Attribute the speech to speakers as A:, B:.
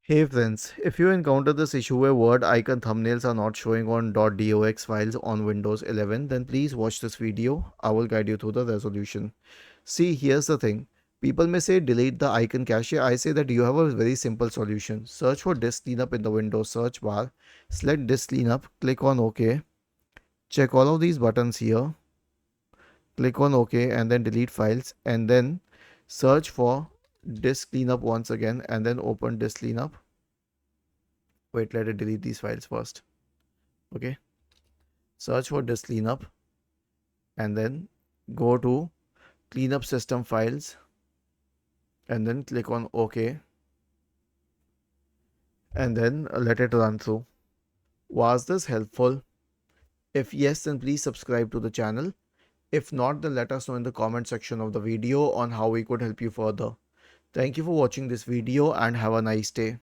A: Hey friends, if you encounter this issue where word icon thumbnails are not showing on .docx files on Windows 11, then please watch this video. I will guide you through the resolution. See, here's the thing. People may say delete the icon cache. I say that you have a very simple solution. Search for disk cleanup in the Windows search bar. Select disk cleanup, click on OK. Check all of these buttons here. Click on OK and then delete files and then search for disk cleanup once again and then open disk cleanup. Wait, let it delete these files first. Okay, search for disk cleanup and then go to cleanup system files and then click on OK and then let it run through. Was this helpful? If yes, then please subscribe to the channel. If not, then let us know in the comment section of the video on how we could help you further. Thank you for watching this video and have a nice day.